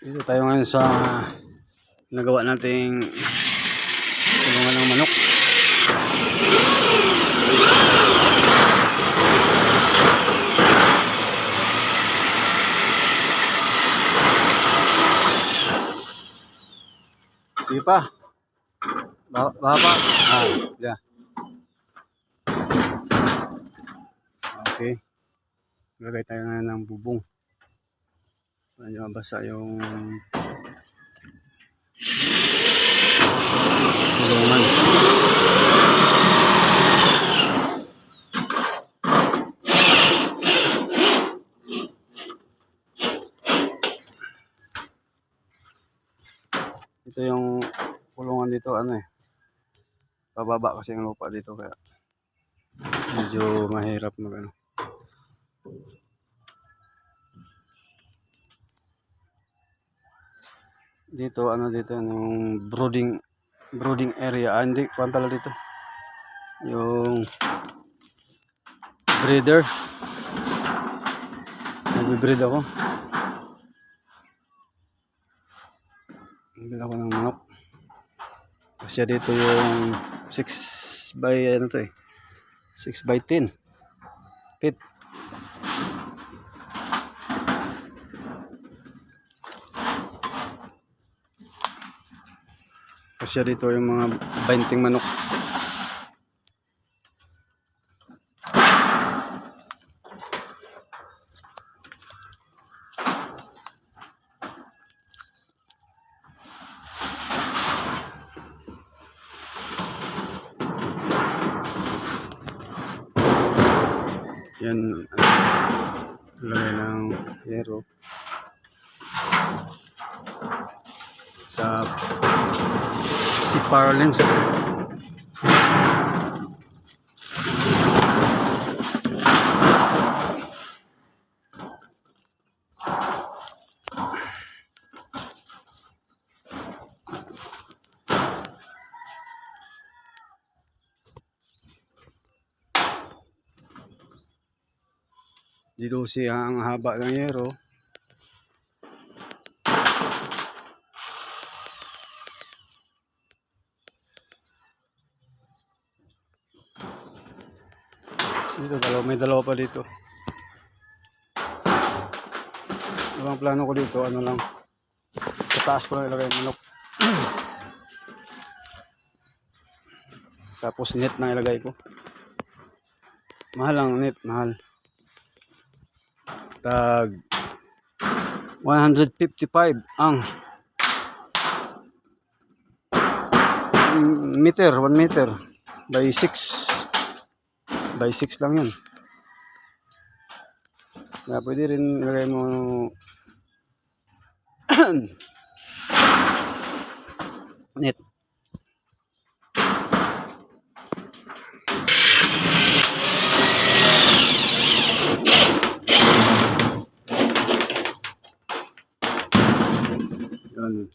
Dito tayo ngayon sa nagawa nating tulungan ng manok. Sige pa. Baha pa. Yeah. Okay. Lagay tayo ngayon ng bubong. Medyo mabasa yung tulungan. Ito yung kulungan dito, pababa kasi yung lupa dito, kaya medyo mahirap mag dito yung brooding area. Hindi kuwan pala dito yung breeder. Nagbe-breed ako ng manok kasi dito yung 6 by 6 by 10 feet. Kasi dito yung mga 20 manok. Yan, lagay ng yero sa CPAR lens. Dito siya ang haba ng yero. Dito may dalawa pa dito. Ang plano ko dito, lang, sa taas ko lang ilagay yung manok. Tapos net na ilagay ko. Mahal ang net, mahal. Tag 155 ang meter, 1 meter by 6 lang yun. Kaya pwede rin ilagay mo net. Yan.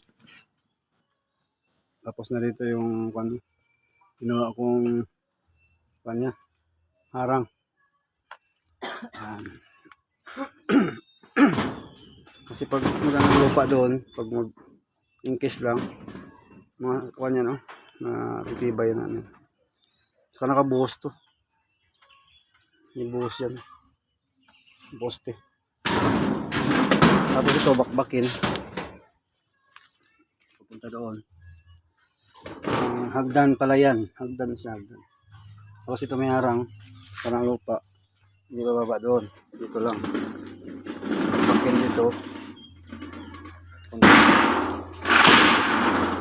Tapos na dito yung ginawa kong harang. Kasi pag magandang lupa doon, pag mag-incase lang, mga matitibay na. Saka nakabuhos to. May buhos yan. Poste. Tapos ito, bakbakin. Pupunta doon. Hagdan pala yan. Hagdan siya. Tapos ito may harang. Parang lupa. Hindi bababa doon. Dito lang. Bakbakin dito.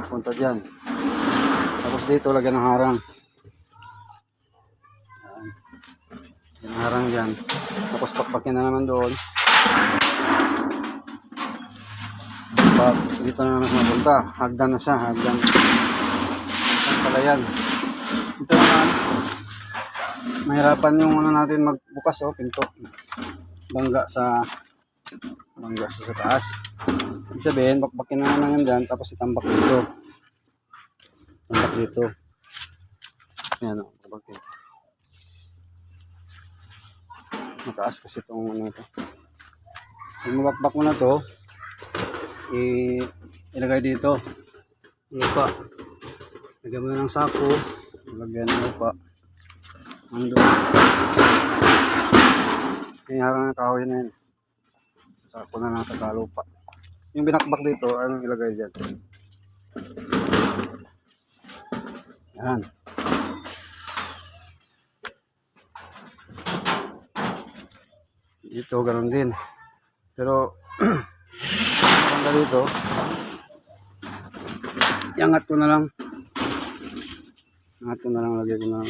Punta dyan. Tapos dito lagyan ng harang. Yung harang dyan. Tapos pakpakin na naman doon. Dito na naman mapunta. Hagdan na siya. Hagdan pala yan. Ito naman. Mahirapan yung natin magbukas. Pinto. Bangga sa taas. Ibig sabihin, pakpakin na naman yan dyan. Tapos itambak dito. Tambak dito. Yan pakpakin. Mataas kasi itong ito. Yung mabakbak mo na to, ilagay dito. Lupa. Lagyan mo na ng sako. Lagyan ng lupa. Andun. Hinarang ng kahoy na yun. Sako na lang sa lupa. Yung binakbak dito, anong ilagay dyan? Yan. Dito, ganun din. Pero, maganda dito, iangat ko na lang. Iangat ko na lang, lagay ko na lang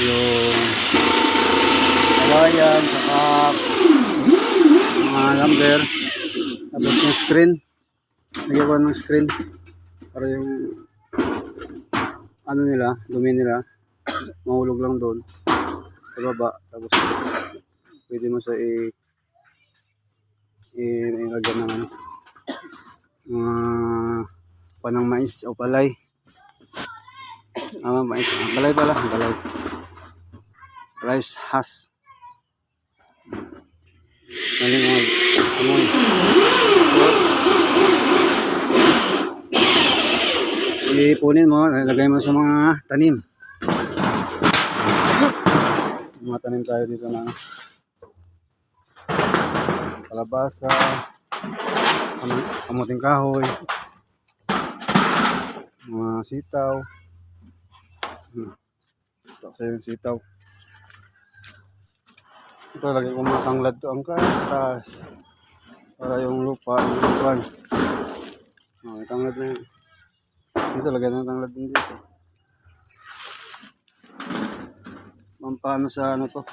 yung kawayan, saka mga lumber, tapos yung screen. Lagay ko ng screen para yung ano nila, dumi nila, mahulog lang doon sa baba. Tapos pwede mo sa ilagyan ng ano, panang mais o palay. Mais, palay pala, palay. Rice has. Maling amoy. Ipunin mo, ilagay mo sa mga tanim. Mga tanim tayo dito na kalabasa, kamuting kahoy, mga sitaw. Ito kasi yung sitaw. Ito, lagay ko mga tanglad to ang taas para yung lupa, yung lupan. Tanglad na yun. Dito, lagay ng tanglad din dito. Pampano sa ano to?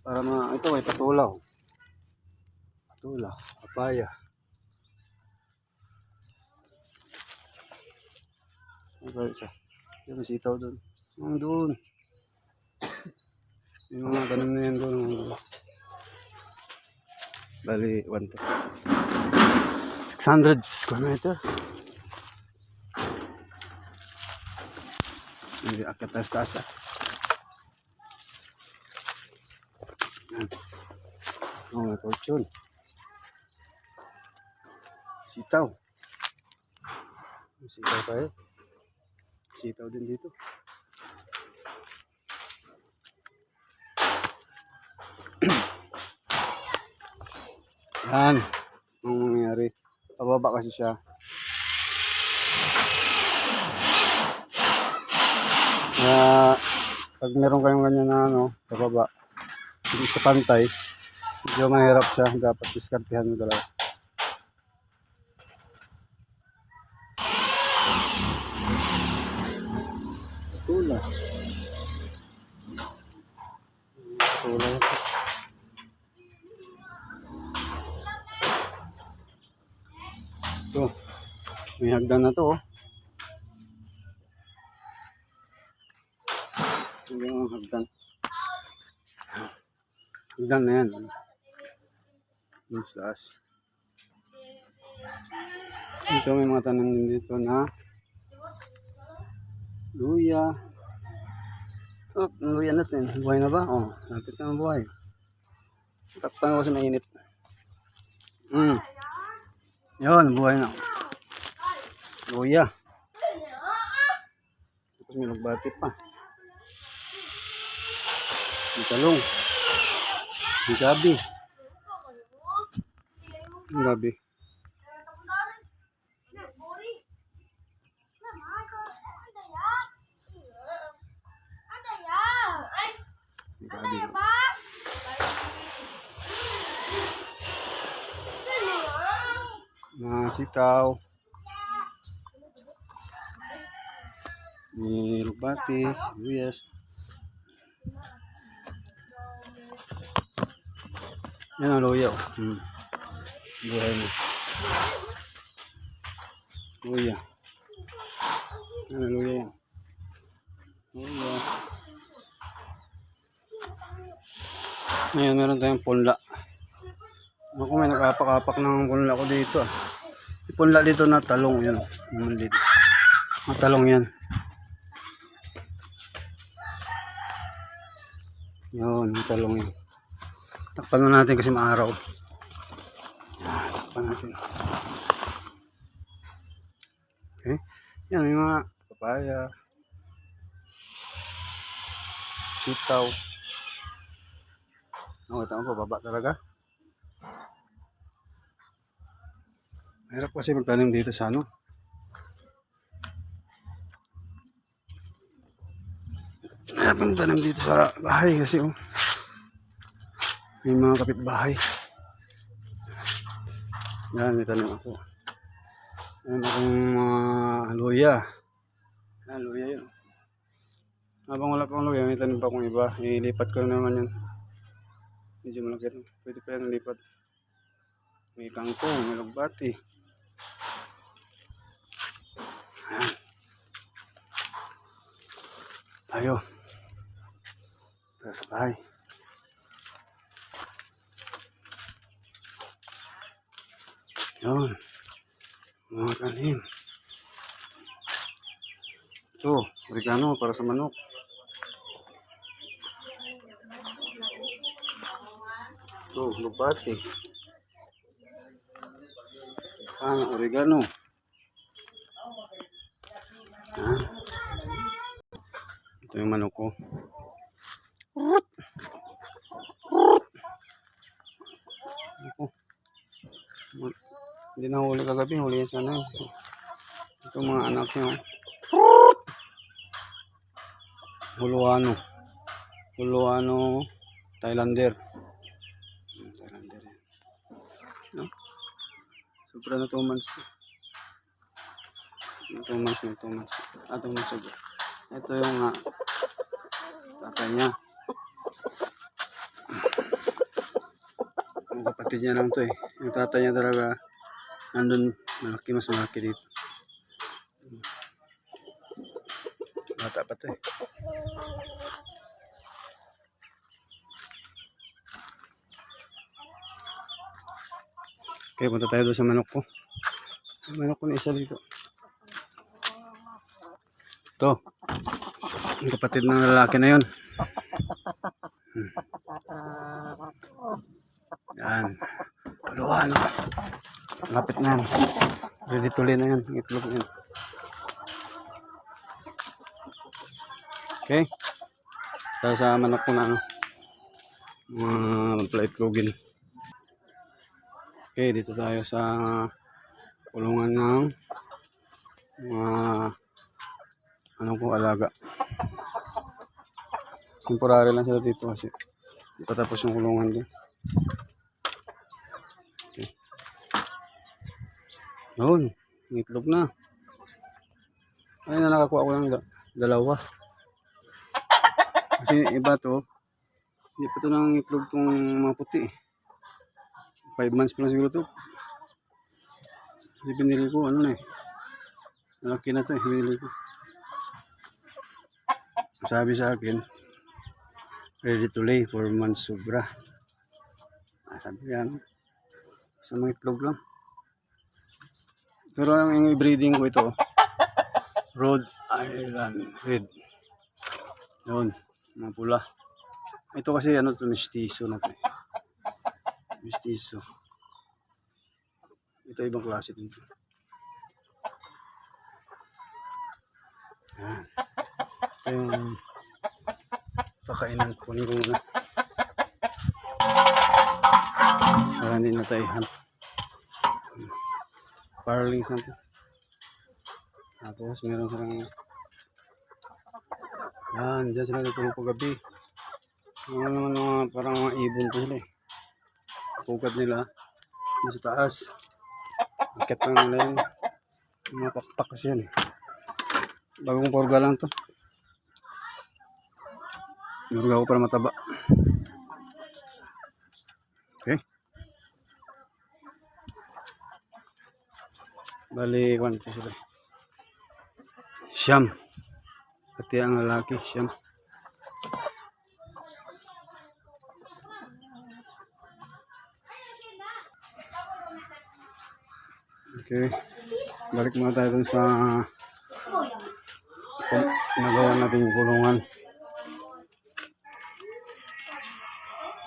Para ito ay patulaw. Patula, papaya. Ano siya? Yung sitaw doon. Doon. Yung mga ganun na yan doon. Bali, 600 square meter. Hindi akit taas ah. May fortune. Sitaw. Sitaw tayo. Sitaw din dito. Yan. Ang nangyari. Pababa kasi siya. Pag meron kayong ganyan na ano, pababa, hindi sa pantay, medyo mahirap siya. Dapat diskartehan mo talaga. Patula. Patula. Ito. May hagdan na to. Hindi ang hagdan. Hagdan na yan. Yung taas. Ito may mga tanim din dito na luya. Oh, luya natin. Buhay na ba? Oh, napit na buhay. Takpan ko kasi mainit. Yun, buhay na. Luya. Tapos may nagbati pa. May talong. May gabi. May gabi. May gabi. Mga sitaw. May lugbati, sibuyas. Yan ang luya. Buhay mo. Luya. Yan ang luya yan. Luya. Ngayon meron tayong punla. Ako may nakapak-apak ng punla ko dito ah. Yung punla dito na talong yan. Mga talong yan. Yun, mga talong yan. Takpan mo natin kasi maaraw. Takpan natin. Yan, may mga papaya, sitaw. Nakita mo, pababa talaga. Mahirap kasi magtanim dito sa ano. Mahirap magtanim dito sa bahay kasi may mga kapitbahay. Yan, may tanim ako. Meron akong mga luya. Yan, luya yun. Habang wala pang luya, may tanim pa akong iba. Ilipat ko na naman yan. Medyo malaki rin. Pwede pa yan lipat. May kangkong, may lugbati. Ayan. Tayo. Tayo sa bahay. Yun. Mga tanim. Ito, oregano para sa manok. Ito, lugbati. Oregano. Yan. Ito yung manok ko. Hindi na huli kagabi, huli yan sana. Ito mga anak niya. Huluano Thailander. Thailander yan. No? Sobra na 2 months. 2 months na 2 months. 2 months ago. Ito yung tatay niya. Ang kapatid niya lang to eh. Yung tatay niya talaga nandun malaki, mas malaki dito. Bata pa to eh. Okay, punta tayo doon sa manok ko. Yung manok ko na isa dito. Ito. Yung kapatid ng lalaki na yun. Yan. Paluhan. Lapit na yan. Ready to lay na yan. Itlog na yan. Okay. Tayo sa manok ko na pala-itlogin. Okay, dito tayo sa kulungan ng alaga. Temporary lang sila dito kasi hindi pa tapos yung kulungan din. Okay. Noon, itlog na. Ay na nakakuha ko ng dalawa. Kasi iba to, hindi pa to ng itlog tong mga puti. 5 months pa lang siguro to. Hindi binili ko, malaki na to eh, binili ko. Sabi sa akin, ready to lay, 4 months sobra. Sabi yan, sa mga itlog lang. Pero yung breeding ko ito, Rhode Island Red. Yun, mga pula. Ito kasi mestizo na to eh. Mestizo. Ito ibang klase din. Yan. Ito yung pakainan. Kunin ko muna. Para hindi na tayo parling something. Tapos meron silang yan, dyan sila natulog paggabi. Mga parang mga ibon to sila eh. Pugat nila sa taas. Akit lang nila yun. Mga pakpak kasi yan eh. Bagong porga lang to. Porga ko para mataba. Okay. Bali, kwanto sila. Siyam. Pati ang lalaki, siyam. Okay. Balik muna tayo dun sa nagawa natin yung kulungan.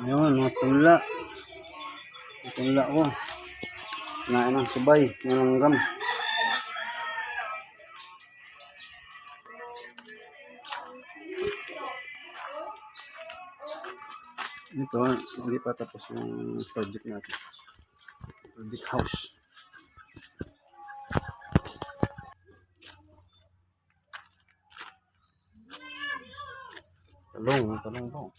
Ayun, mga punla. Mga punla ko. Kinain ng subay, nananggam. Ito, hindi pa tapos yung project natin. Project house. Talong po.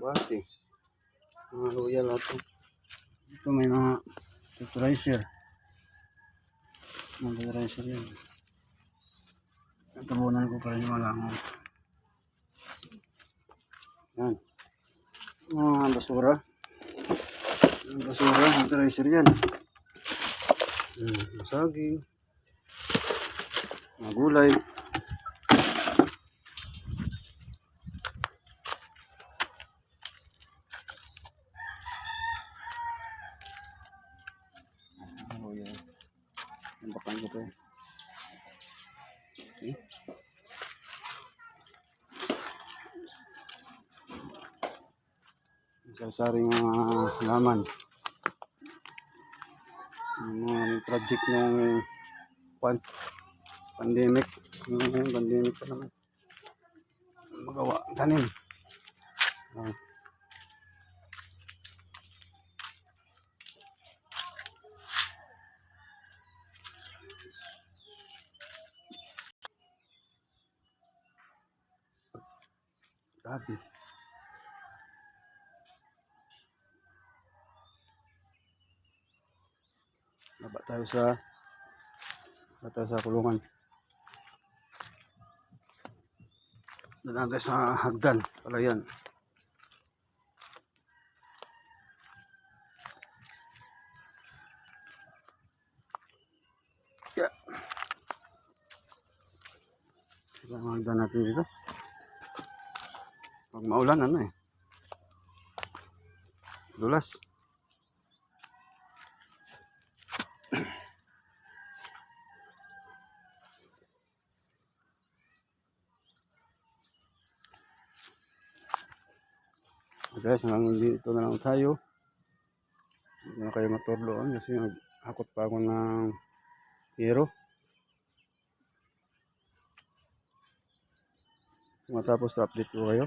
Bati. Mga luya lahat po. Ito may mga fertilizer. Mga fertilizer yan. Tabunan ko pa rin yung malangaw. Yan. Mga basura. Basura, fertilizer yan. Saging. Mga gulay. Oh, yan. Tambakan ko to. Okay. Sasaring mga laman. Yung project ng pandemic. Yung pandemic pa naman. Magawa. Tanim. Gabi. Baba tayo sa kulungan. Doon tayo sa hagdan. Pala yan. Yeah. Ito ang hagdan natin dito. Pag maulan, ano eh. Dulas. Guys, hanggang dito na lang tayo. Hindi na kayo maturloan kasi hakot pa ako ng hero. Matapos update ko kayo.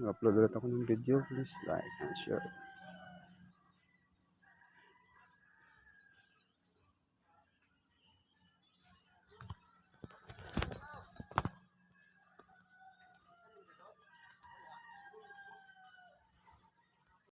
Upload ulit ako ng video. Please like and share.